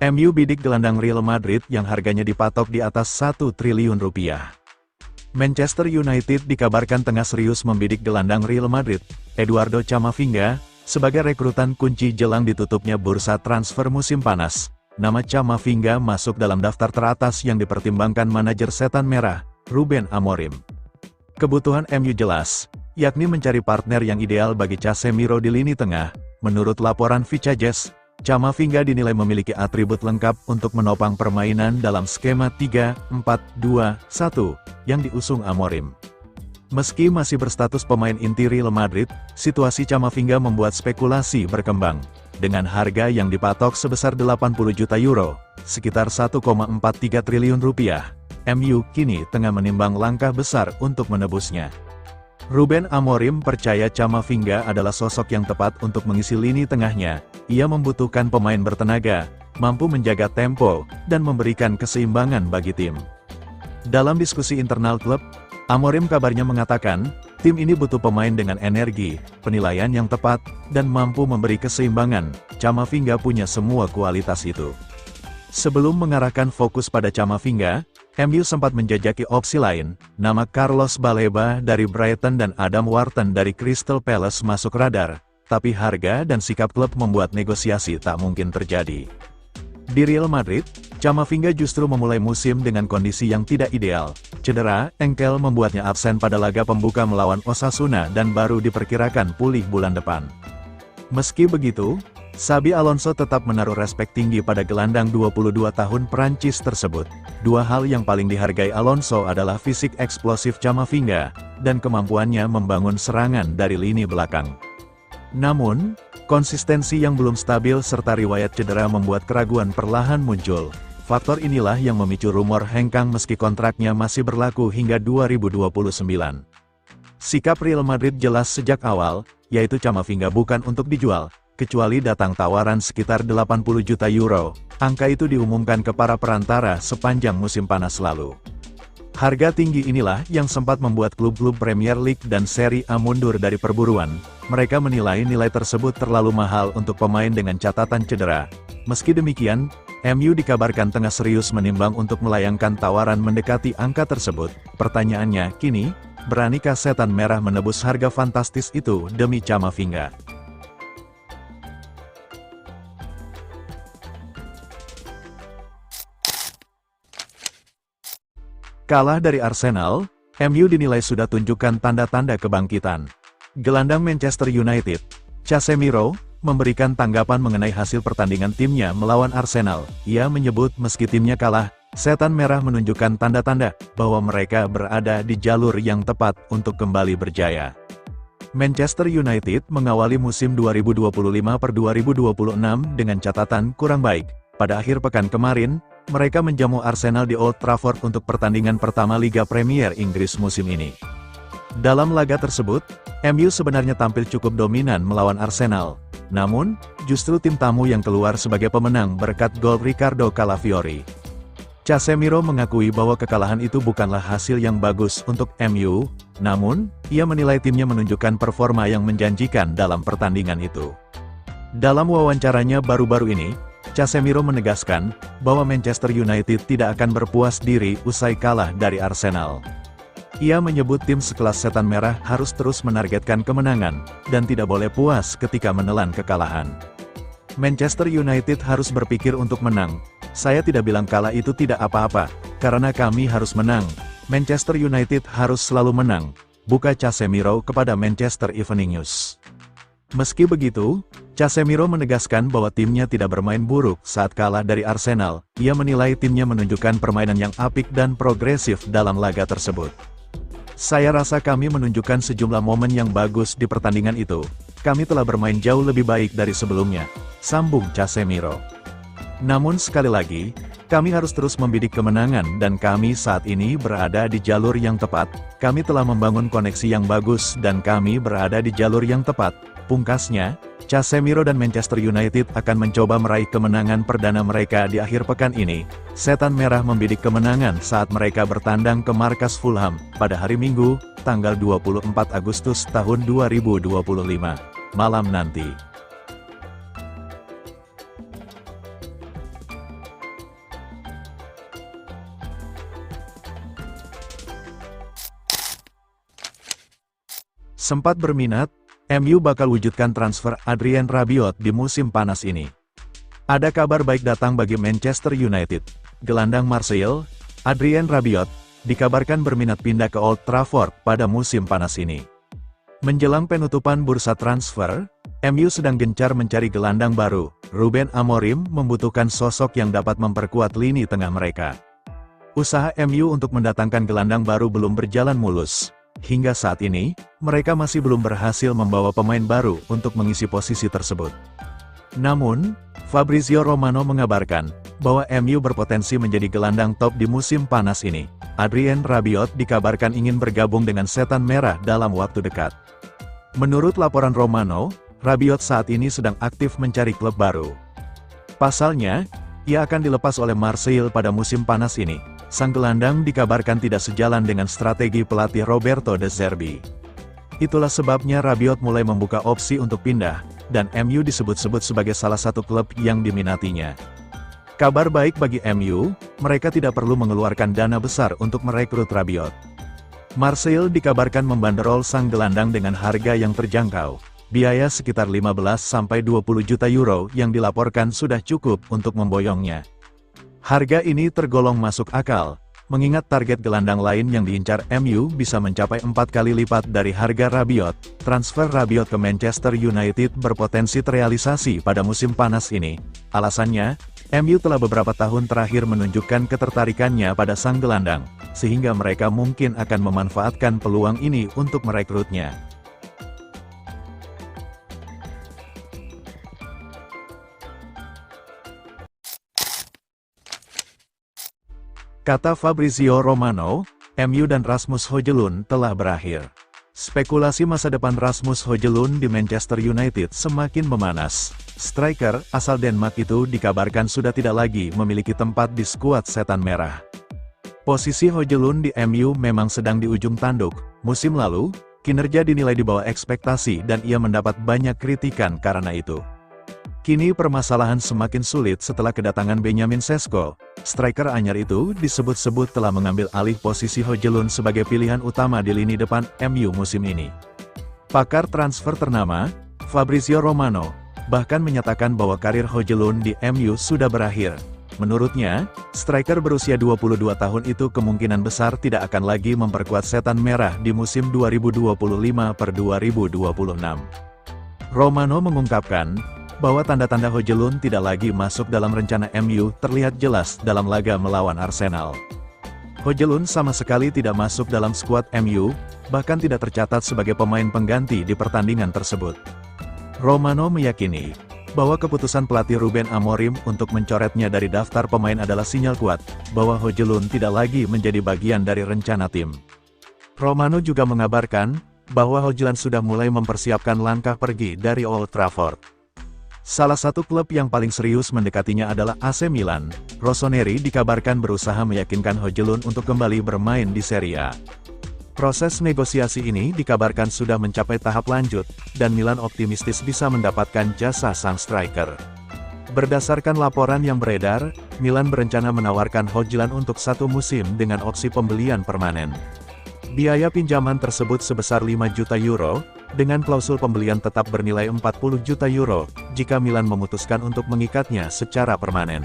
MU bidik gelandang Real Madrid yang harganya dipatok di atas 1 triliun rupiah. Manchester United dikabarkan tengah serius membidik gelandang Real Madrid, Eduardo Camavinga, sebagai rekrutan kunci jelang ditutupnya bursa transfer musim panas. Nama Camavinga masuk dalam daftar teratas yang dipertimbangkan manajer Setan Merah, Ruben Amorim. Kebutuhan MU jelas, yakni mencari partner yang ideal bagi Casemiro di lini tengah. Menurut laporan Vicajes, Camavinga dinilai memiliki atribut lengkap untuk menopang permainan dalam skema 3-4-2-1 yang diusung Amorim. Meski masih berstatus pemain inti Real Madrid, situasi Camavinga membuat spekulasi berkembang. Dengan harga yang dipatok sebesar 80 juta euro, sekitar 1,43 triliun rupiah, MU kini tengah menimbang langkah besar untuk menebusnya. Ruben Amorim percaya Camavinga adalah sosok yang tepat untuk mengisi lini tengahnya. Ia membutuhkan pemain bertenaga, mampu menjaga tempo, dan memberikan keseimbangan bagi tim. Dalam diskusi internal klub, Amorim kabarnya mengatakan, tim ini butuh pemain dengan energi, penilaian yang tepat, dan mampu memberi keseimbangan. Camavinga punya semua kualitas itu. Sebelum mengarahkan fokus pada Camavinga, MU sempat menjajaki opsi lain. Nama Carlos Baleba dari Brighton dan Adam Wharton dari Crystal Palace masuk radar, tapi harga dan sikap klub membuat negosiasi tak mungkin terjadi. Di Real Madrid, Camavinga justru memulai musim dengan kondisi yang tidak ideal. Cedera engkel membuatnya absen pada laga pembuka melawan Osasuna dan baru diperkirakan pulih bulan depan. Meski begitu, Xabi Alonso tetap menaruh respek tinggi pada gelandang 22 tahun Prancis tersebut. Dua hal yang paling dihargai Alonso adalah fisik eksplosif Camavinga, dan kemampuannya membangun serangan dari lini belakang. Namun, konsistensi yang belum stabil serta riwayat cedera membuat keraguan perlahan muncul. Faktor inilah yang memicu rumor hengkang meski kontraknya masih berlaku hingga 2029. Sikap Real Madrid jelas sejak awal, yaitu Camavinga bukan untuk dijual, kecuali datang tawaran sekitar 80 juta euro. Angka itu diumumkan ke para perantara sepanjang musim panas lalu. Harga tinggi inilah yang sempat membuat klub-klub Premier League dan Serie A mundur dari perburuan. Mereka menilai nilai tersebut terlalu mahal untuk pemain dengan catatan cedera. Meski demikian, MU dikabarkan tengah serius menimbang untuk melayangkan tawaran mendekati angka tersebut. Pertanyaannya, kini, beranikah Setan Merah menebus harga fantastis itu demi Camavinga? Kalah dari Arsenal, MU dinilai sudah tunjukkan tanda-tanda kebangkitan. Gelandang Manchester United, Casemiro, memberikan tanggapan mengenai hasil pertandingan timnya melawan Arsenal. Ia menyebut meski timnya kalah, Setan Merah menunjukkan tanda-tanda bahwa mereka berada di jalur yang tepat untuk kembali berjaya. Manchester United mengawali musim 2025-2026 dengan catatan kurang baik. Pada akhir pekan kemarin, mereka menjamu Arsenal di Old Trafford untuk pertandingan pertama Liga Premier Inggris musim ini. Dalam laga tersebut, MU sebenarnya tampil cukup dominan melawan Arsenal. Namun, justru tim tamu yang keluar sebagai pemenang berkat gol Ricardo Calafiori. Casemiro mengakui bahwa kekalahan itu bukanlah hasil yang bagus untuk MU, namun, ia menilai timnya menunjukkan performa yang menjanjikan dalam pertandingan itu. Dalam wawancaranya baru-baru ini, Casemiro menegaskan bahwa Manchester United tidak akan berpuas diri usai kalah dari Arsenal. Ia menyebut tim sekelas Setan Merah harus terus menargetkan kemenangan, dan tidak boleh puas ketika menelan kekalahan. Manchester United harus berpikir untuk menang. Saya tidak bilang kalah itu tidak apa-apa, karena kami harus menang. Manchester United harus selalu menang, buka Casemiro kepada Manchester Evening News. Meski begitu, Casemiro menegaskan bahwa timnya tidak bermain buruk saat kalah dari Arsenal. Ia menilai timnya menunjukkan permainan yang apik dan progresif dalam laga tersebut. Saya rasa kami menunjukkan sejumlah momen yang bagus di pertandingan itu. Kami telah bermain jauh lebih baik dari sebelumnya, sambung Casemiro. Namun sekali lagi, kami harus terus membidik kemenangan dan kami saat ini berada di jalur yang tepat. Kami telah membangun koneksi yang bagus dan kami berada di jalur yang tepat. Pungkasnya, Casemiro dan Manchester United akan mencoba meraih kemenangan perdana mereka di akhir pekan ini. Setan Merah membidik kemenangan saat mereka bertandang ke markas Fulham pada hari Minggu, tanggal 24 Agustus tahun 2025, malam nanti. Sempat berminat, MU bakal wujudkan transfer Adrien Rabiot di musim panas ini. Ada kabar baik datang bagi Manchester United. Gelandang Marseille, Adrien Rabiot, dikabarkan berminat pindah ke Old Trafford pada musim panas ini. Menjelang penutupan bursa transfer, MU sedang gencar mencari gelandang baru. Ruben Amorim membutuhkan sosok yang dapat memperkuat lini tengah mereka. Usaha MU untuk mendatangkan gelandang baru belum berjalan mulus. Hingga saat ini, mereka masih belum berhasil membawa pemain baru untuk mengisi posisi tersebut. Namun, Fabrizio Romano mengabarkan bahwa MU berpotensi menjadi gelandang top di musim panas ini. Adrien Rabiot dikabarkan ingin bergabung dengan Setan Merah dalam waktu dekat. Menurut laporan Romano, Rabiot saat ini sedang aktif mencari klub baru. Pasalnya, ia akan dilepas oleh Marseille pada musim panas ini. Sang gelandang dikabarkan tidak sejalan dengan strategi pelatih Roberto De Zerbi. Itulah sebabnya Rabiot mulai membuka opsi untuk pindah, dan MU disebut-sebut sebagai salah satu klub yang diminatinya. Kabar baik bagi MU, mereka tidak perlu mengeluarkan dana besar untuk merekrut Rabiot. Marseille dikabarkan membanderol sang gelandang dengan harga yang terjangkau. Biaya sekitar 15-20 juta euro yang dilaporkan sudah cukup untuk memboyongnya. Harga ini tergolong masuk akal, mengingat target gelandang lain yang diincar MU bisa mencapai 4 kali lipat dari harga Rabiot. Transfer Rabiot ke Manchester United berpotensi terrealisasi pada musim panas ini. Alasannya, MU telah beberapa tahun terakhir menunjukkan ketertarikannya pada sang gelandang, sehingga mereka mungkin akan memanfaatkan peluang ini untuk merekrutnya. Kata Fabrizio Romano, MU dan Rasmus Højlund telah berakhir. Spekulasi masa depan Rasmus Højlund di Manchester United semakin memanas. Striker asal Denmark itu dikabarkan sudah tidak lagi memiliki tempat di skuad Setan Merah. Posisi Højlund di MU memang sedang di ujung tanduk. Musim lalu, kinerja dinilai di bawah ekspektasi dan ia mendapat banyak kritikan karena itu. Kini permasalahan semakin sulit setelah kedatangan Benjamin Sesko. Striker anyar itu disebut-sebut telah mengambil alih posisi Højlund sebagai pilihan utama di lini depan MU musim ini. Pakar transfer ternama, Fabrizio Romano, bahkan menyatakan bahwa karir Højlund di MU sudah berakhir. Menurutnya, striker berusia 22 tahun itu kemungkinan besar tidak akan lagi memperkuat Setan Merah di musim 2025-2026. Romano mengungkapkan bahwa tanda-tanda Højlund tidak lagi masuk dalam rencana MU terlihat jelas dalam laga melawan Arsenal. Højlund sama sekali tidak masuk dalam skuad MU, bahkan tidak tercatat sebagai pemain pengganti di pertandingan tersebut. Romano meyakini bahwa keputusan pelatih Ruben Amorim untuk mencoretnya dari daftar pemain adalah sinyal kuat bahwa Højlund tidak lagi menjadi bagian dari rencana tim. Romano juga mengabarkan bahwa Højlund sudah mulai mempersiapkan langkah pergi dari Old Trafford. Salah satu klub yang paling serius mendekatinya adalah AC Milan. Rossoneri dikabarkan berusaha meyakinkan Højlund untuk kembali bermain di Serie A. Proses negosiasi ini dikabarkan sudah mencapai tahap lanjut, dan Milan optimistis bisa mendapatkan jasa sang striker. Berdasarkan laporan yang beredar, Milan berencana menawarkan Højlund untuk 1 musim dengan opsi pembelian permanen. Biaya pinjaman tersebut sebesar 5 juta euro, dengan klausul pembelian tetap bernilai 40 juta euro, jika Milan memutuskan untuk mengikatnya secara permanen.